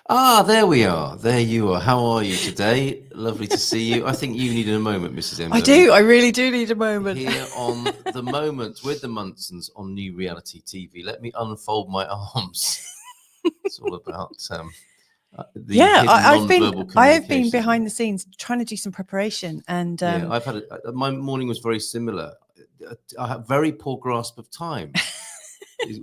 Ah, there we are. There you are. How are you today? Lovely to see you. I think you need a moment, Mrs. M. I do. I really do need a moment. Here on The Moment with the Munsons on New Reality TV. Let me unfold my arms. It's all about I've been communication. behind the scenes trying to do some preparation, and I've had my morning was very similar. I have very poor grasp of time.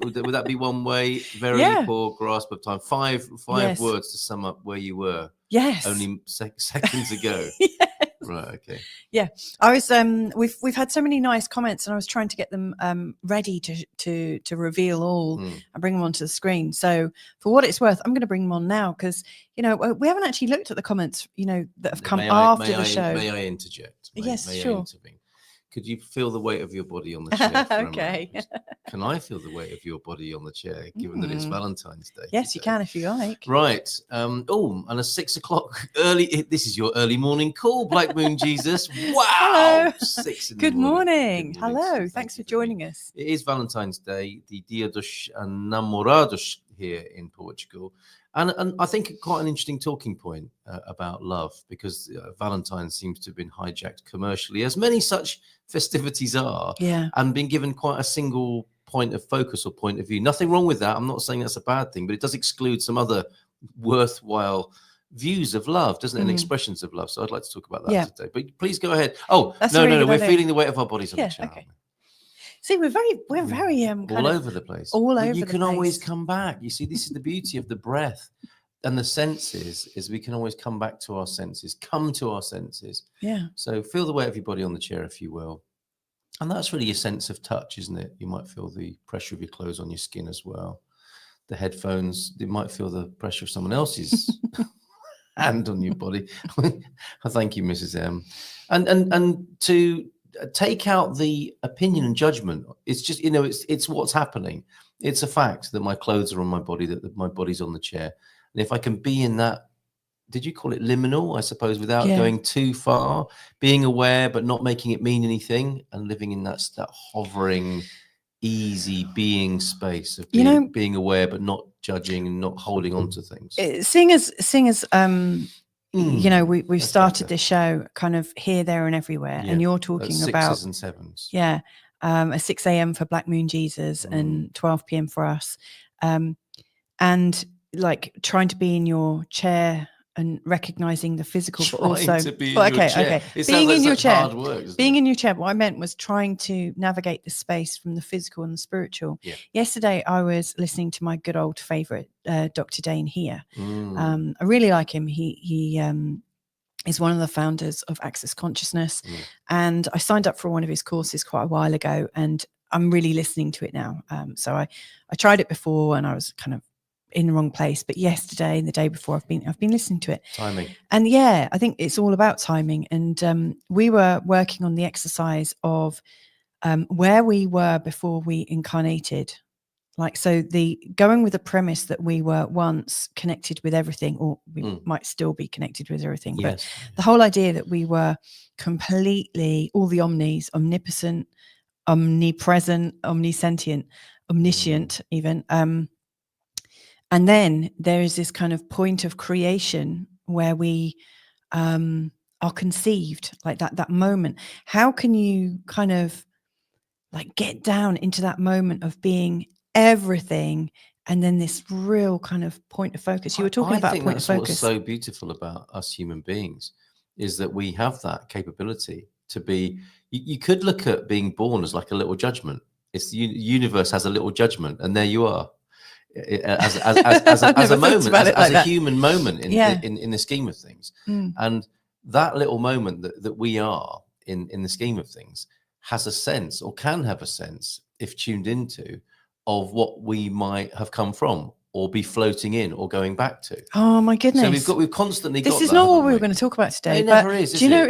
Would that be one way? Very poor grasp of time. Five words to sum up where you were. Yes. Only seconds ago. Yes. Right. Okay. Yeah. I was. We've had so many nice comments, and I was trying to get them ready to reveal all and bring them onto the screen. So for what it's worth, I'm going to bring them on now because we haven't actually looked at the comments that have come after the show. May I interject? Yes, sure. Could you feel the weight of your body on the chair? Okay. Can I feel the weight of your body on the chair, given that it's Valentine's Day? Yes, today? you can if you like. Right. And a 6 o'clock early. This is your early morning call, Black Moon Jesus. Wow. Hello. 6 in the Good morning. Good morning. Hello. Thanks for joining us. It is Valentine's Day, the Dia dos Namorados here in Portugal. And I think quite an interesting talking point about love, because Valentine's seems to have been hijacked commercially, as many such festivities are, and been given quite a single point of focus or point of view. Nothing wrong with that. I'm not saying that's a bad thing, but it does exclude some other worthwhile views of love, doesn't it? And expressions of love. So I'd like to talk about that today. But please go ahead. Oh, no. We're feeling the weight of our bodies on the chair. Okay. See, we're very all over the place. All over. You can always come back. You see, this is the beauty of the breath and the senses, is we can always come back to our senses, come to our senses. Yeah. So feel the weight of your body on the chair, if you will. And that's really your sense of touch, isn't it? You might feel the pressure of your clothes on your skin as well. The headphones, you might feel the pressure of someone else's hand on your body. Thank you, Mrs. M. And to take out the opinion and judgment. It's just, it's what's happening. It's a fact that my clothes are on my body, that my body's on the chair. And if I can be in that, did you call it liminal, I suppose, without going too far, being aware but not making it mean anything, and living in that hovering, easy being space of being aware but not judging and not holding on to things. Seeing as we've started this show kind of here, there, and everywhere, and you're talking about 6s and 7s. Yeah, a 6 a.m. for Black Moon Jesus and 12 p.m. for us, and like trying to be in your chair and recognizing the physical, but also being in your chair. Being in your chair. What I meant was trying to navigate the space from the physical and the spiritual. Yeah. Yesterday, I was listening to my good old favorite, Dr. Dane here. I really like him. He is one of the founders of Access Consciousness, and I signed up for one of his courses quite a while ago, and I'm really listening to it now. So I tried it before, and I was kind of in the wrong place, but yesterday and the day before I've been listening to it. Timing. And I think it's all about timing. And we were working on the exercise of where we were before we incarnated. Like, so going with the premise that we were once connected with everything, or we might still be connected with everything. But the whole idea that we were completely all the omnis, omnipotent, omnipresent, omnisentient, omniscient, even. And then there is this kind of point of creation where we are conceived, like that moment. How can you kind of like get down into that moment of being everything, and then this real kind of point of focus? You were talking about point of focus. What's so beautiful about us human beings is that we have that capability to be. You could look at being born as like a little judgment. It's the universe has a little judgment, and there you are. As a moment, as a human moment in the scheme of things, and that little moment that we are in the scheme of things has a sense, or can have a sense, if tuned into, of what we might have come from, or be floating in, or going back to. Oh my goodness! So we've constantly. This is not what we were going to talk about today. It never is. Do you know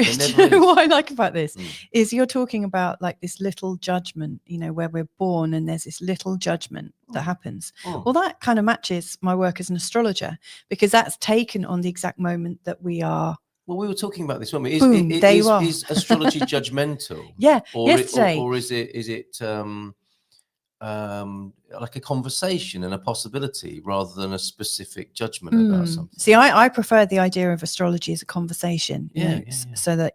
what I like about this? Is you're talking about like this little judgment, where we're born and there's this little judgment that happens. Well, that kind of matches my work as an astrologer, because that's taken on the exact moment that we are. Well, we were talking about this, weren't we? Is astrology judgmental? Yeah. Or yesterday. Or is it like a conversation and a possibility rather than a specific judgment about something. See, I prefer the idea of astrology as a conversation, so that,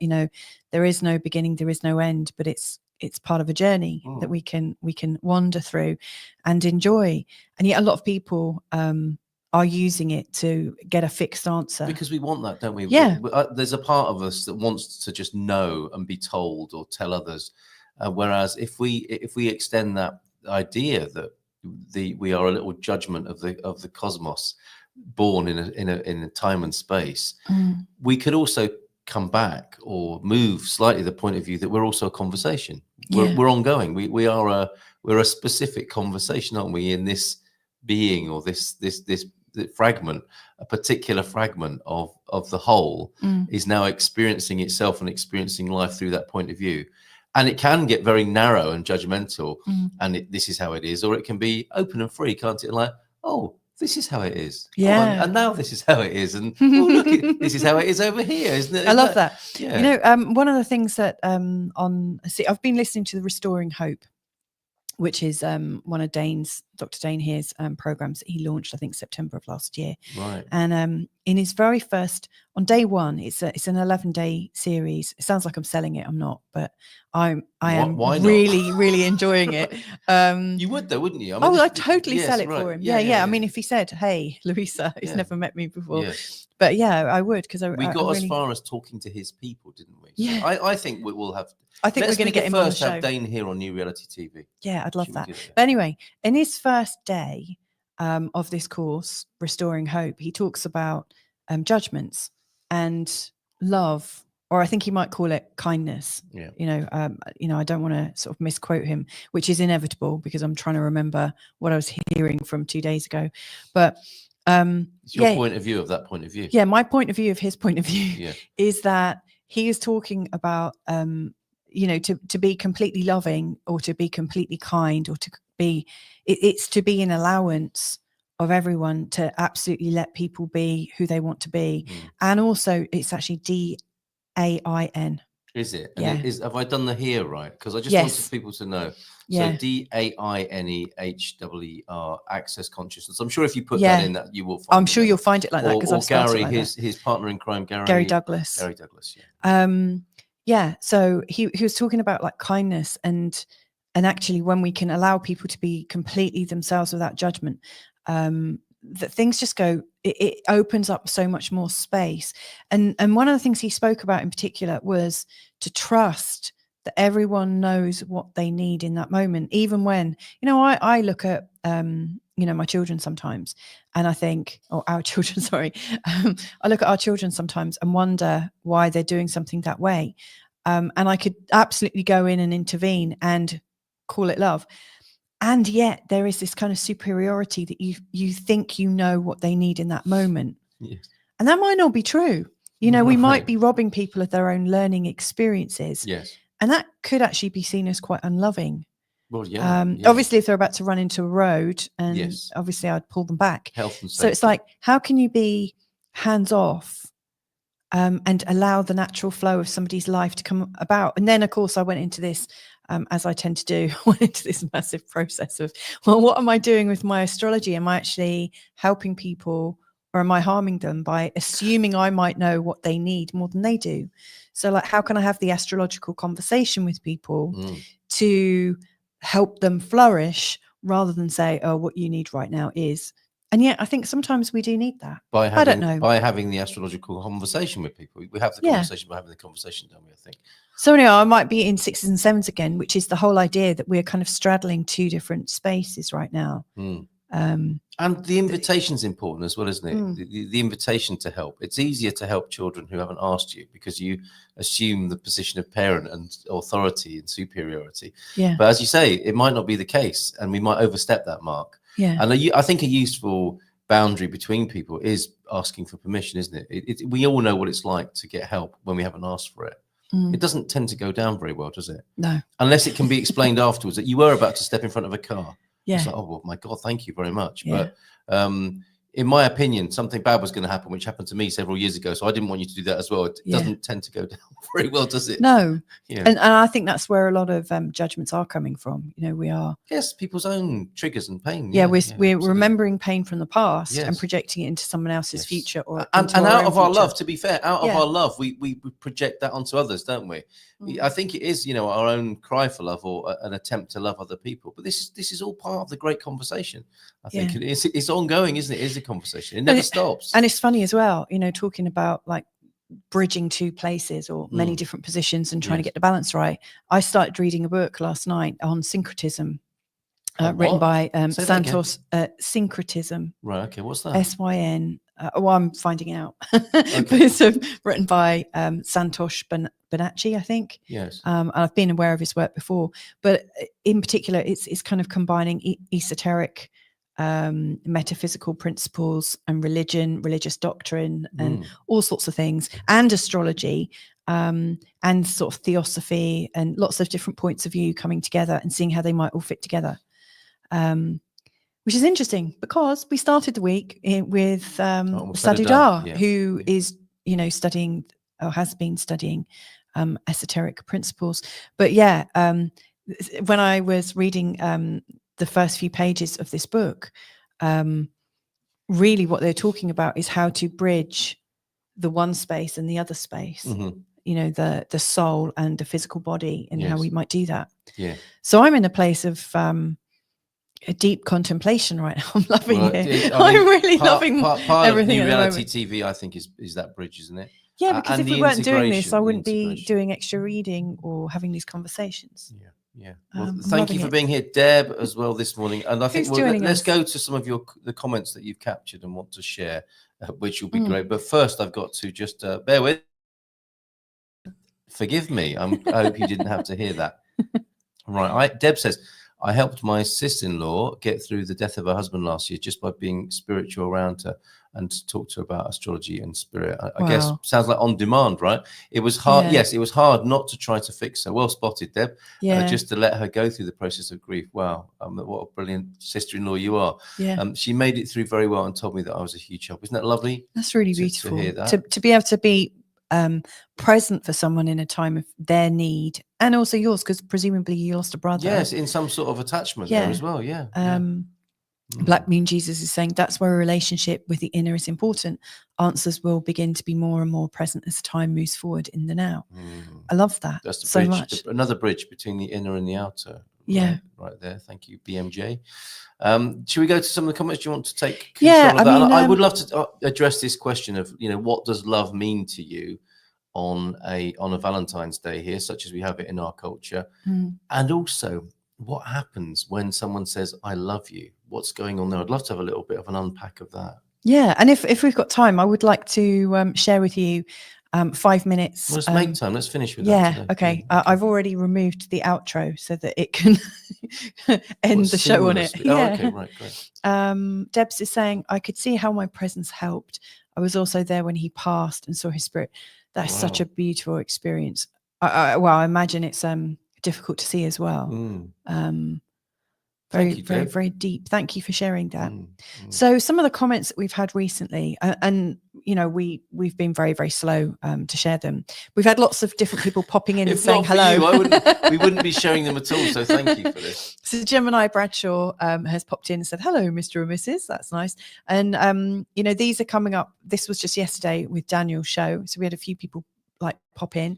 there is no beginning, there is no end, but it's part of a journey that we can wander through and enjoy. And yet a lot of people are using it to get a fixed answer. Because we want that, don't we? Yeah. There's a part of us that wants to just know and be told or tell others. Whereas if we extend that idea that we are a little judgment of the cosmos, born in a time and space, we could also come back or move slightly the point of view that we're also a conversation. We're ongoing. We're a specific conversation, aren't we? In this being or this fragment, a particular fragment of the whole is now experiencing itself and experiencing life through that point of view. And it can get very narrow and judgmental, and this is how it is, or it can be open and free, can't it? Like, oh, this is how it is. Yeah. Oh, and now this is how it is, and oh, look, this is how it is over here, isn't it? I love that. Yeah. One of the things that I've been listening to the Restoring Hope, which is one of Dr. Dane Here's programs that he launched, I think, September of last year. Right. And in his very first, on day one, it's an 11-day series. It sounds like I'm selling it. I'm not, but I am really, really enjoying it. You would though, wouldn't you? I mean, I'd totally sell it for him. Yeah. I mean, if he said, "Hey, Louisa," he's never met me before. Yeah. But yeah, I would, because we got as far as talking to his people, didn't we? Yeah. So I think we will have. I think we're going to get him on the show. Have Dane here on New Reality TV. Yeah, I'd love that. But anyway, in his first day of this course, Restoring Hope, he talks about judgments and love, or I think he might call it kindness. Yeah. I don't want to sort of misquote him, which is inevitable because I'm trying to remember what I was hearing from 2 days ago. But it's your point of view of that point of view. Yeah, my point of view of his point of view is that he is talking about to be completely loving, or to be completely kind, or to be it's to be an allowance of everyone to absolutely let people be who they want to be. And also it's actually DAIN. Is it? Yeah. And have I done the here right? Because I just wanted people to know. So DAINEHWER, access consciousness. I'm sure if you put that in, that you will find. I'm sure you'll find it like that, because I've Gary, like his partner in crime, Gary Douglas. Gary Douglas, So he was talking about like kindness and actually when we can allow people to be completely themselves without judgment, that things just go, it opens up so much more space. And one of the things he spoke about in particular was to trust that everyone knows what they need in that moment, even when, I look at, my children sometimes and I think, or our children, sorry, I look at our children sometimes and wonder why they're doing something that way. And I could absolutely go in and intervene and call it love. And yet there is this kind of superiority that you think you know what they need in that moment. Yes. And that might not be true. We might be robbing people of their own learning experiences. Yes. And that could actually be seen as quite unloving. Well, obviously if they're about to run into a road, and obviously I'd pull them back. Health and safety. So it's like, how can you be hands off and allow the natural flow of somebody's life to come about? And then of course I went into this, as I tend to do, went into this massive process of, well, what am I doing with my astrology? Am I actually helping people, or am I harming them by assuming I might know what they need more than they do? So like, how can I have the astrological conversation with people to help them flourish, rather than say, oh, what you need right now is. And yet I think sometimes we do need that. I don't know. By having the astrological conversation with people. We have the conversation by having the conversation, don't we, I think. So anyhow, I might be in 6s and 7s again, which is the whole idea that we're kind of straddling two different spaces right now. And the invitation's important as well, isn't it? The invitation to help. It's easier to help children who haven't asked you, because you assume the position of parent and authority and superiority. Yeah. But as you say, it might not be the case, and we might overstep that mark. Yeah. And I think a useful boundary between people is asking for permission, isn't it? We all know what it's like to get help when we haven't asked for it. It doesn't tend to go down very well, does it? No. Unless it can be explained afterwards that you were about to step in front of a car. Yeah. It's like, oh, well, my God, thank you very much. Yeah. But in my opinion, something bad was going to happen, which happened to me several years ago. So I didn't want you to do that as well. It doesn't tend to go down very well, does it? No. Yeah. And I think that's where a lot of judgments are coming from. We are. Yes, people's own triggers and pain. Yeah, we're absolutely. remembering pain from the past and Yes. projecting it into someone else's future, or and out of our love. To be fair, out of Yeah. our love, we project that onto others, don't we? I think it is, our own cry for love, or an attempt to love other people. But this is all part of the great conversation. I think it's ongoing, isn't it? It is a conversation. It never stops. And it's funny as well, talking about like bridging two places or many different positions and trying to get the balance right. I started reading a book last night on syncretism, written by Santos. Syncretism. Right. Okay. What's that? SYN. I'm finding out. Okay. But it's written by Santosh Bonacci, I think. Yes. And I've been aware of his work before, but in particular, it's kind of combining esoteric metaphysical principles and religious doctrine, and all sorts of things, and astrology, and sort of theosophy, and lots of different points of view coming together and seeing how they might all fit together. Which is interesting, because we started the week with Sadhu Dar, who is, studying, or has been studying esoteric principles. But when I was reading the first few pages of this book, really what they're talking about is how to bridge the one space and the other space, the soul and the physical body, and how we might do that. Yeah. So I'm in a place of a deep contemplation right now. I'm loving it. I'm really loving everything. New reality TV, I think, is that bridge, isn't it? Yeah, because if we weren't doing this, I wouldn't be doing extra reading or having these conversations. Yeah. Yeah. Well, thank you for being here, Deb, as well this morning. And I think let's go to some of the comments that you've captured and want to share, which will be great. But first, I've got to just bear with. Forgive me. I hope you didn't have to hear that. Right. Deb says, I helped my sister-in-law get through the death of her husband last year just by being spiritual around her and to talk to her about astrology and spirit. I guess sounds like on demand, right? It was hard. Yeah. Yes, it was hard not to try to fix her. Well spotted, Deb. Yeah. Just to let her go through the process of grief. Wow. What a brilliant sister-in-law you are. Yeah. She made it through very well and told me that I was a huge help. Isn't that lovely? That's really beautiful. To hear that. To be able to be present for someone in a time of their need, and also yours, because presumably you lost a brother. Yes, in some sort of attachment there as well. Yeah. Black Moon Jesus is saying that's where a relationship with the inner is important. Answers will begin to be more and more present as time moves forward in the now. I love that. That's the so bridge, much. Another bridge between the inner and the outer. Right there. Thank you, BMJ. Should we go to some of the comments? Do you want to take control of that? I would love to address this question of, what does love mean to you on a Valentine's Day here, such as we have it in our culture, and also what happens when someone says "I love you"? What's going on there? I'd love to have a little bit of an unpack of that. Yeah, and if we've got time, I would like to share with you 5 minutes. Let's make time. Let's finish with that. Yeah, okay. I've already removed the outro so that it can end the show on it. Okay, right, great. Debs is saying, I could see how my presence helped. I was also there when he passed and saw his spirit. That's such a beautiful experience. I imagine it's difficult to see as well. Very deep. Thank you for sharing that. So some of the comments that we've had recently, and we've been very, very slow to share them. We've had lots of different people popping in and saying hello. We wouldn't be sharing them at all. So thank you for this. So Gemini Bradshaw has popped in and said, hello, Mr. and Mrs. That's nice. And, these are coming up. This was just yesterday with Daniel's show. So we had a few people pop in.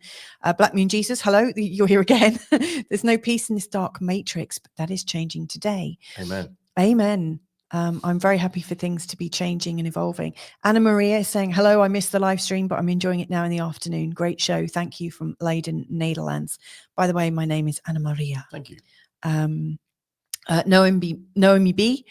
Black Moon Jesus, hello, you're here again. There's no peace in this dark matrix, but that is changing today. Amen. I'm very happy for things to be changing and evolving. Anna Maria is saying, hello, I missed the live stream, but I'm enjoying it now in the afternoon. Great show. Thank you, from Leiden, Netherlands. By the way, my name is Anna Maria. Thank you. Noemi B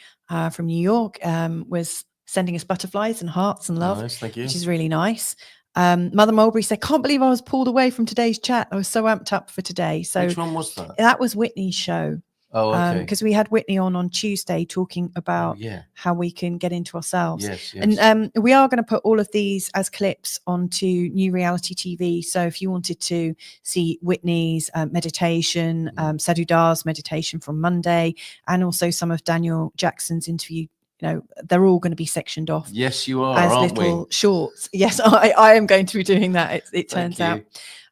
from New York was sending us butterflies and hearts and love, nice, thank you. Which is really nice. Mother Mulberry said, can't believe I was pulled away from today's chat. I was so amped up for today. So which one was that? That was Whitney's show. Oh, okay. Because we had Whitney on Tuesday talking about how we can get into ourselves. Yes. And we are going to put all of these as clips onto New Reality TV. So if you wanted to see Whitney's meditation, Sadhu Dar's meditation from Monday, and also some of Daniel Jackson's interview they're all going to be sectioned off Yes, you are, as aren't little we? shorts. Yes, I am going to be doing that. It Thank turns out. you.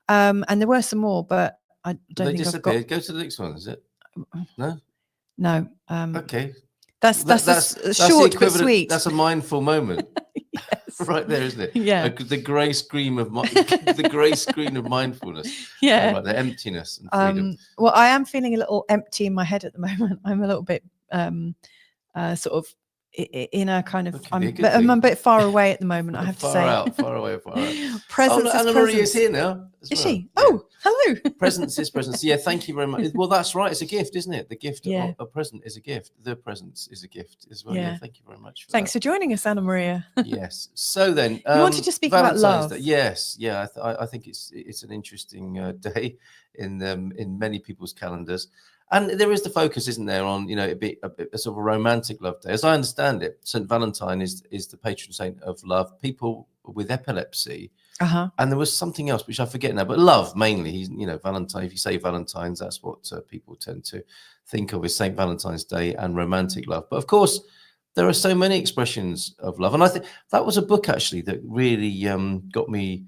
And there were some more, but I Have don't they think disappeared? I've got. Go to the next one, is it? No? No. Okay. That's That's short the but equivalent. sweet. That's a mindful moment. Yes. Right there, isn't it? Yeah. The grey screen of the grey screen of mindfulness. Yeah. Right, the emptiness and freedom. Well, I am feeling a little empty in my head at the moment. I'm a little bit sort of in a kind of. I'm a bit far away at the moment. I have to say. Far away. Presence Anna Maria is here now. Is she? Oh, hello. Presence is presence. Yeah, thank you very much. Well, that's right. It's a gift, isn't it? The gift Yeah. of a present is a gift. The presence is a gift as well. Yeah. Yeah, thank you very much. Thanks for joining us, Anna Maria. Yes. So then, you wanted to speak Valentine's about love. Day. Yes. Yeah. I think it's an interesting day in many people's calendars. And there is the focus, isn't there, on it be a sort of a romantic love day. As I understand it, St. Valentine is the patron saint of love. People with epilepsy, and there was something else which I forget now, but love mainly. He's Valentine. If you say Valentine's, that's what people tend to think of as St. Valentine's Day and romantic love. But of course, there are so many expressions of love, and I think that was a book actually that really got me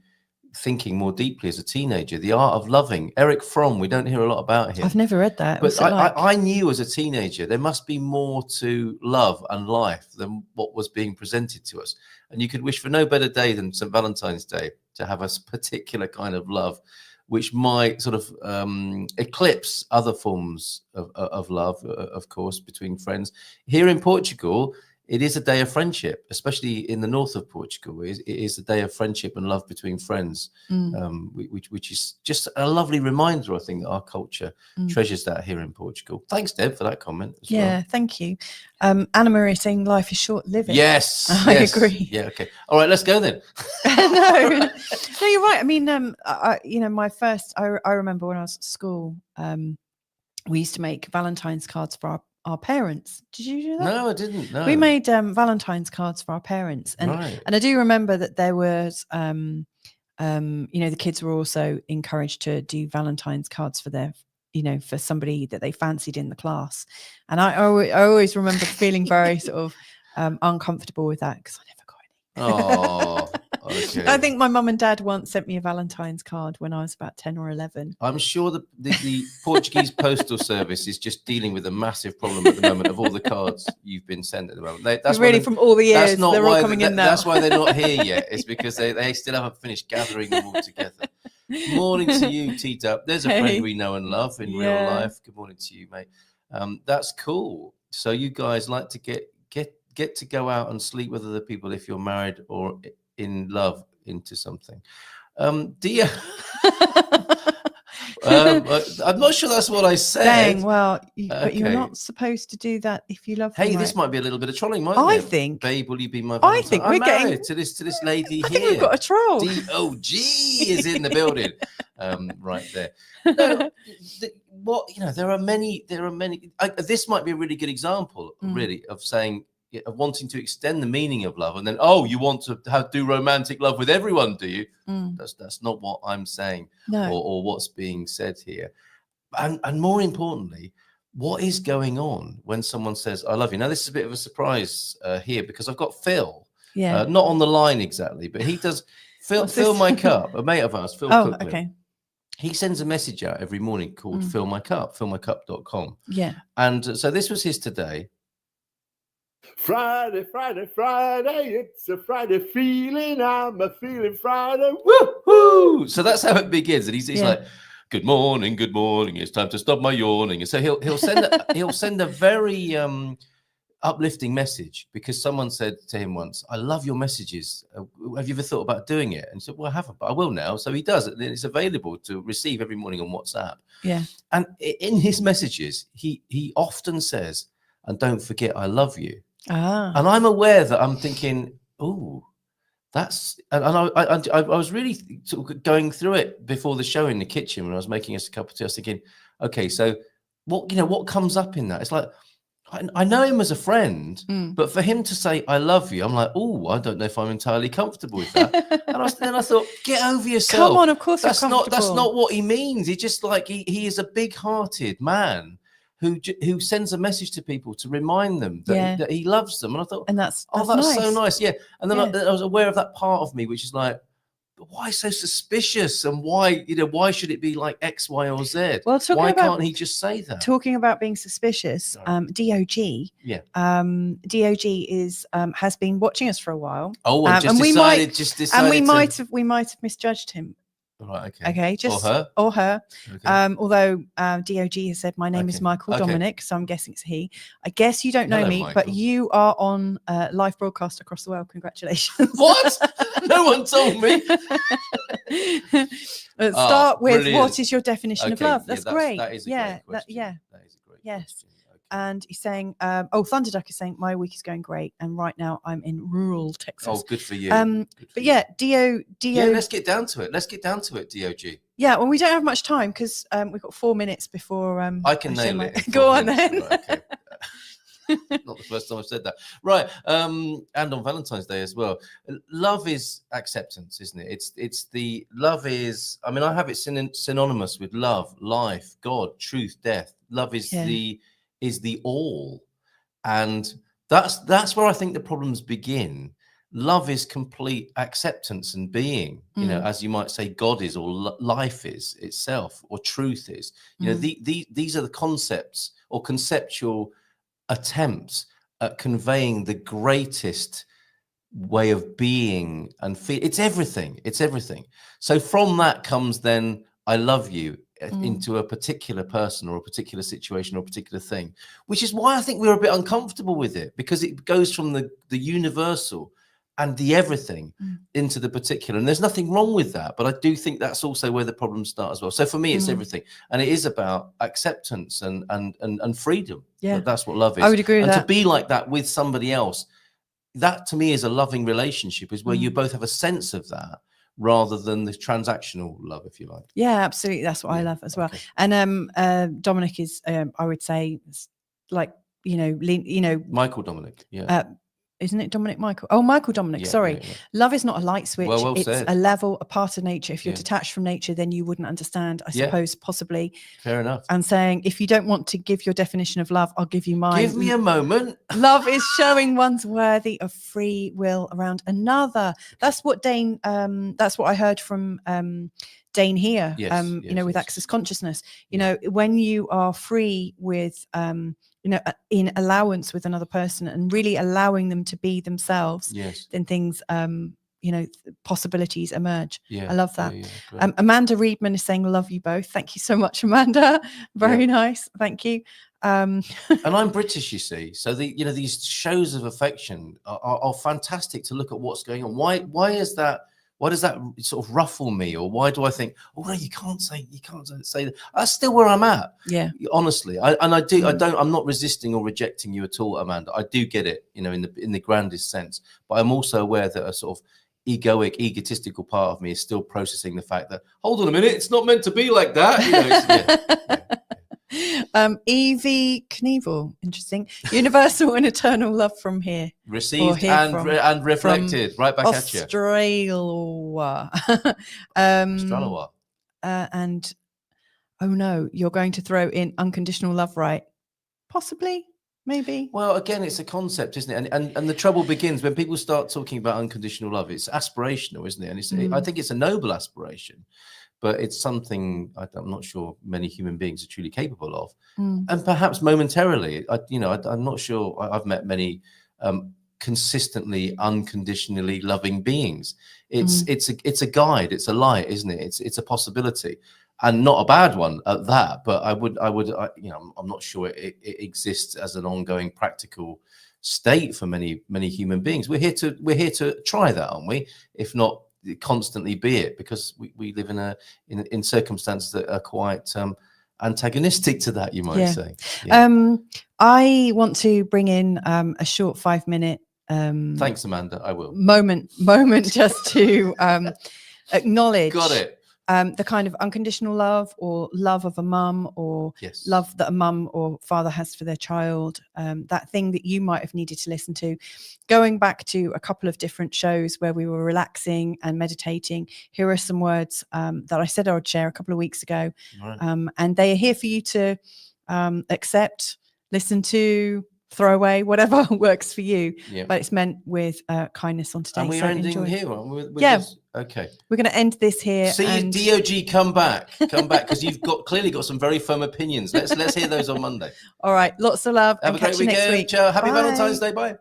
thinking more deeply as a teenager. The Art of Loving, Eric Fromm. We don't hear a lot about him. I've never read that. But I knew as a teenager there must be more to love and life than what was being presented to us. And you could wish for no better day than St. Valentine's Day to have a particular kind of love, which might sort of eclipse other forms of love, of course, between friends. Here in Portugal, it is a day of friendship, especially in the north of Portugal. It is a day of friendship and love between friends, which is just a lovely reminder, I think, that our culture treasures that here in Portugal. Thanks, Deb, for that comment as well. Thank you. Anna Maria saying life is short-living. Yes. I agree. Yeah, okay. All right, let's go then. No, you're right. I mean, my first, I remember when I was at school, we used to make Valentine's cards for our parents. Did you do that? No, I didn't. No. We made Valentine's cards for our parents, and I do remember that there was, the kids were also encouraged to do Valentine's cards for their, for somebody that they fancied in the class, and I always remember feeling very sort of uncomfortable with that because I never got any. Oh. Okay. I think my mum and dad once sent me a Valentine's card when I was about 10 or 11. I'm sure the Portuguese postal service is just dealing with a massive problem at the moment of all the cards you've been sent at the moment. That's really from all the years. That's not they're why all coming in now. That's why they're not here yet. It's because they still haven't finished gathering them all together. Morning to you, Tita. There's a friend we know and love in real life. Good morning to you, mate. That's cool. So you guys like to get to go out and sleep with other people if you're married or in love into something. Do you? I'm not sure that's what I said. Dang, well, but you're not supposed to do that if you love. Hey, this might be a little bit of trolling, mightn't I it? think. Babe, will you be my Valentine? I think I'm we're married getting to this lady I here. think we've got a troll. DOG is in the building, right there. No, there are many. This might be a really good example, really, of saying. Of wanting to extend the meaning of love, and then you want to do romantic love with everyone, do you? That's not what I'm saying, or what's being said here. And more importantly, what is going on when someone says "I love you"? Now, this is a bit of a surprise here because I've got Phil, not on the line exactly, but he does. Fill my cup, a mate of ours, Phil. Oh, Cookman. okay. He sends a message out every morning called "Fill My Cup," fillmycup.com. Yeah. And so this was his today. Friday, it's a Friday feeling. I'm a feeling Friday. Woo-hoo! So that's how it begins. And he's like, good morning. It's time to stop my yawning. And so he'll send a very uplifting message because someone said to him once, I love your messages. Have you ever thought about doing it? And he said, well, I haven't, but I will now. So he does it. And it's available to receive every morning on WhatsApp. Yeah. And in his messages, he often says, and don't forget, I love you. And I'm aware that I'm thinking, oh, that's, and I was really sort of going through it before the show in the kitchen when I was making us a cup of tea. I was thinking, okay, so what comes up in that? It's like, I know him as a friend, but for him to say, I love you, I'm like, oh, I don't know if I'm entirely comfortable with that. then I thought, get over yourself. Come on, of course that's not what he means. He's just like, he is a big-hearted man who sends a message to people to remind them that he loves them. And I thought, and that's that's so nice. Yeah. And then Yeah. I was aware of that part of me, which is like, why so suspicious, and why should it be like X, Y, or Z? Well, why can't he just say that? Talking about being suspicious, DOG, DOG is has been watching us for a while. Oh, and we might have misjudged him. Right. Okay. Just or her. Okay. Although DOG has said my name is Michael Dominic, so I'm guessing it's he. I guess you don't know me, Michael. but you are on live broadcast across the world. Congratulations. What? No one told me. Start with brilliant. What is your definition of love? That's great. That is a great question. That is a great question. And he's saying, Thunderduck is saying, my week is going great. And right now I'm in rural Texas. Oh, good for you. DO. Yeah, let's get down to it. DOG. Yeah, well, we don't have much time because we've got 4 minutes before. I can nail it. Go on then. Right, okay. Not the first time I've said that. Right. And on Valentine's Day as well. Love is acceptance, isn't it? It's the love is, I mean, I have it synonymous with love, life, God, truth, death. Love is the all. And that's where I think the problems begin. Love is complete acceptance and being, you know, as you might say, God is, or life is itself, or truth is. You know, these are the concepts or conceptual attempts at conveying the greatest way of being and feel. It's everything. So from that comes then I love you into a particular person or a particular situation or a particular thing, which is why I think we're a bit uncomfortable with it, because it goes from the universal and the everything into the particular. And there's nothing wrong with that, but I do think that's also where the problems start as well. So for me, it's everything. And it is about acceptance and freedom. Yeah. That's what love is. I would agree with that. And to be like that with somebody else, that to me is a loving relationship, is where you both have a sense of that rather than the transactional love, if you like. Yeah, absolutely. That's what I love as well. Okay. And Dominic is, I would say, like, Michael Dominic. Yeah. Isn't it Dominic Michael? Oh, Michael Dominic. Sorry. Yeah. Love is not a light switch. Well it's said. a level, a part of nature. If you're detached from nature, then you wouldn't understand, I suppose, possibly. Fair enough. And saying, if you don't want to give your definition of love, I'll give you mine. Give me a moment. Love is showing one's worthy of free will around another. That's what Dane, that's what I heard from Dane here, with Access Consciousness. You know, when you are free with, in allowance with another person and really allowing them to be themselves, then things, possibilities emerge. I love that. Amanda Reedman is saying, love you both. Thank you so much, Amanda. Very nice. Thank you. And I'm British, you see. So these shows of affection are fantastic to look at what's going on. Why is that? Why does that sort of ruffle me? Or why do I think, oh no, you can't say that? That's still where I'm at. Yeah. Honestly. I'm not resisting or rejecting you at all, Amanda. I do get it, in the grandest sense. But I'm also aware that a sort of egotistical part of me is still processing the fact that, hold on a minute, it's not meant to be like that. Evie Knievel, interesting. Universal and eternal love from here. Received and reflected right back at you. Australia. And oh no, you're going to throw in unconditional love, right? Possibly, maybe. Well, again, it's a concept, isn't it? And the trouble begins when people start talking about unconditional love. It's aspirational, isn't it? And I think it's a noble aspiration. But it's something I'm not sure many human beings are truly capable of. And perhaps momentarily, I'm not sure. I've met many consistently, unconditionally loving beings. It's a guide. It's a light, isn't it? It's a possibility, and not a bad one at that. But I'm not sure it exists as an ongoing practical state for many human beings. We're here to try that, aren't we? If not constantly be it, because we live in circumstances that are quite antagonistic to that, you might say. I want to bring in a short 5-minute thanks, Amanda. I will moment just to acknowledge the kind of unconditional love or love of a mum, or love that a mum or father has for their child, that thing that you might have needed to listen to, going back to a couple of different shows where we were relaxing and meditating. Here are some words that I said I would share a couple of weeks ago, and they are here for you to accept, listen to, throw away, whatever works for you. Yeah. But it's meant with kindness on today. And we're so ending enjoy. here. With Yeah. this? Okay. We're going to end this here. See and you, DOG. Come back, because you've clearly got some very firm opinions. Let's hear those on Monday. All right. Lots of love. Have and a catch great you next weekend. week. Ciao. Happy Bye. Valentine's Day. Bye.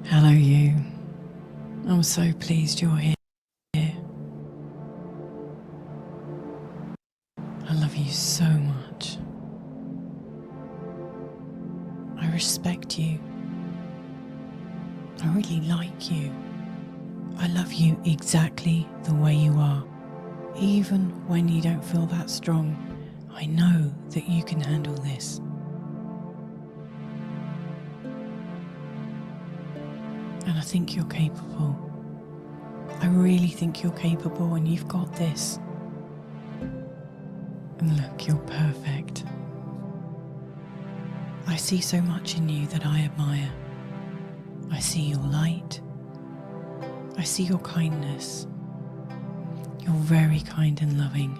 Hello, you. I'm so pleased you're here. I love you so much. I respect you. I really like you. I love you exactly the way you are. Even when you don't feel that strong, I know that you can handle this. And I think you're capable. I really think you're capable and you've got this. And look, you're perfect. I see so much in you that I admire. I see your light. I see your kindness. You're very kind and loving.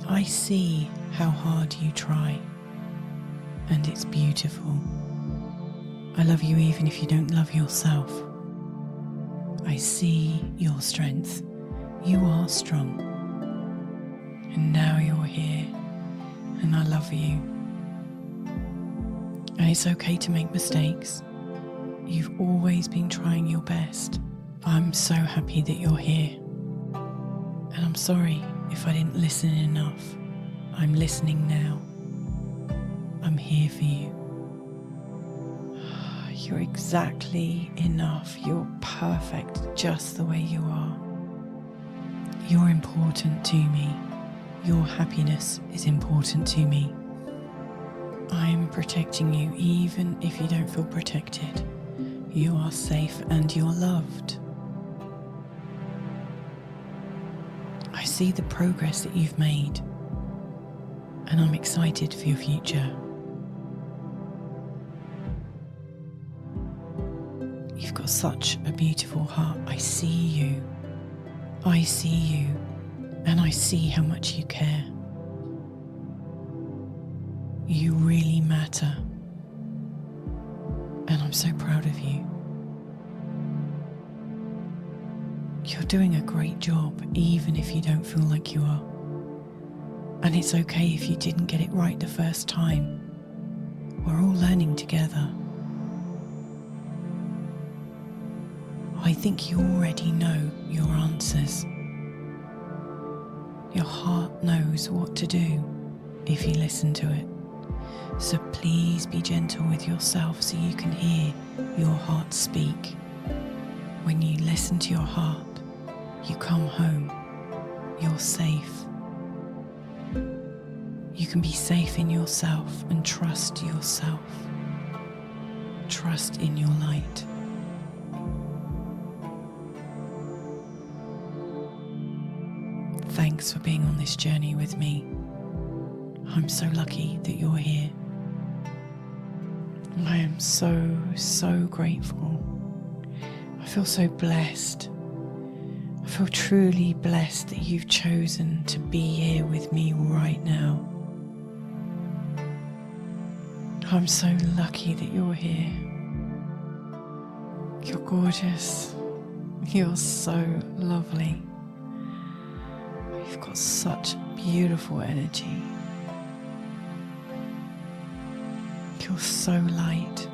I see how hard you try, and it's beautiful. I love you even if you don't love yourself. I see your strength. You are strong. And now you're here, and I love you. And it's okay to make mistakes. You've always been trying your best. I'm so happy that you're here. And I'm sorry if I didn't listen enough. I'm listening now. I'm here for you. You're exactly enough. You're perfect just the way you are. You're important to me. Your happiness is important to me. I'm protecting you even if you don't feel protected. You are safe and you're loved. I see the progress that you've made, and I'm excited for your future. You've got such a beautiful heart. I see you. I see you, and I see how much you care. You really matter, and I'm so proud of you. You're doing a great job, even if you don't feel like you are. And it's okay if you didn't get it right the first time. We're all learning together. I think you already know your answers. Your heart knows what to do if you listen to it. So please be gentle with yourself so you can hear your heart speak. When you listen to your heart, you come home. You're safe. You can be safe in yourself and trust yourself. Trust in your light. Thanks for being on this journey with me. I'm so lucky that you're here. I am so, so grateful. I feel so blessed. I feel truly blessed that you've chosen to be here with me right now. I'm so lucky that you're here. You're gorgeous. You're so lovely. You've got such beautiful energy. You're so light,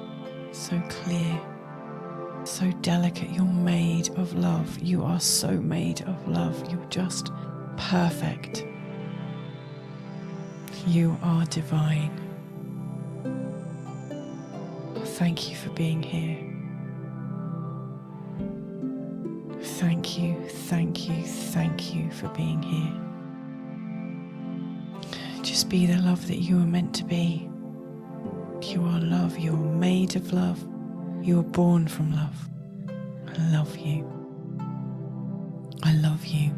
so clear, so delicate. You're made of love. You are so made of love. You're just perfect. You are divine. Thank you for being here. Thank you, thank you, thank you for being here. Just be the love that you are meant to be. You are love, you are made of love, you are born from love. I love you. I love you.